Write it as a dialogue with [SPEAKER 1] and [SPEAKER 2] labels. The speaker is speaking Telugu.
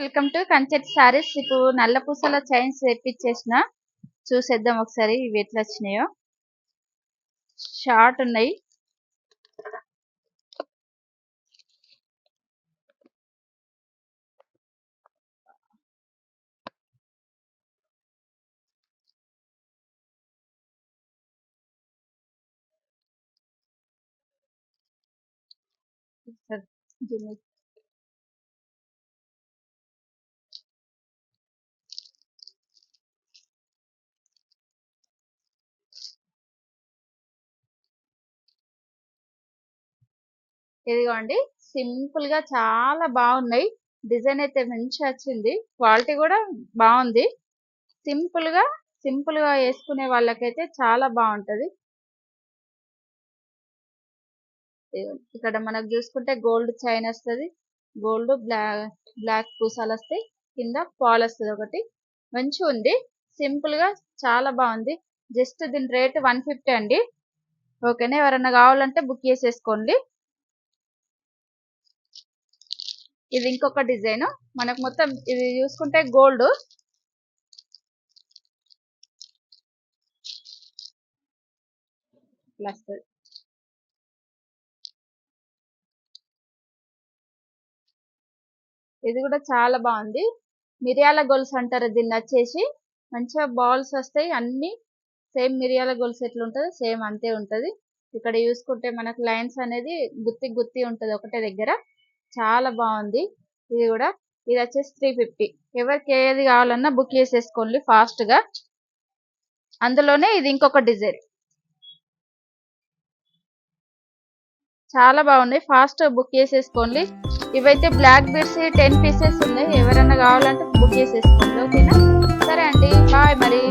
[SPEAKER 1] Welcome to కంచెట్ saris. ఇప్పుడు నల్ల పూసల చైన్స్ తెప్పించేసిన చూసేద్దాం ఒకసారి ఇవి ఎట్లా వచ్చినాయో. షార్ట్ ఉన్నాయి. ఇదిగోండి, సింపుల్ గా చాలా బాగున్నాయి. డిజైన్ అయితే మంచి వచ్చింది. క్వాలిటీ కూడా బాగుంది. సింపుల్ గా వేసుకునే వాళ్ళకైతే చాలా బాగుంటది. ఇక్కడ మనకు చూసుకుంటే గోల్డ్ చైన్ వస్తుంది. గోల్డ్ బ్లాక్ పూసాలు వస్తాయి. కింద పాల్ వస్తుంది. ఒకటి మంచిగా ఉంది. సింపుల్ గా చాలా బాగుంది. జస్ట్ దీని రేట్ 150 అండి. ఓకేనా, ఎవరన్నా కావాలంటే బుక్ చేసేసుకోండి. ఇది ఇంకొక డిజైన్. మనకు మొత్తం ఇది చూసుకుంటే గోల్డ్ వస్తుంది. ఇది కూడా చాలా బాగుంది. మిరియాల గొలుసు అంటారు దీన్ని వచ్చేసి. మంచిగా బాల్స్ వస్తాయి. అన్ని సేమ్ మిరియాల గొలుసు ఎట్లా ఉంటుందో సేమ్ అంతే ఉంటది. ఇక్కడ చూసుకుంటే మనకు లైన్స్ అనేది గుత్తి ఉంటది ఒకటే దగ్గర. చాలా బాగుంది. ఇది వచ్చేసి 350. ఎవరికి ఏది కావాలన్నా బుక్ చేసేసుకోండి ఫాస్ట్ గా. అందులోనే ఇది ఇంకొక డిజైన్. చాలా బాగున్నాయి. ఫాస్ట్ బుక్ చేసేసుకోండి. ఇవైతే బ్లాక్ బీడ్స్ 10 పీసెస్ ఉన్నాయి. ఎవరన్నా కావాలంటే బుక్ చేసేసుకోండి. ఓకేనా, సరే అండి, బాయ్ మరి.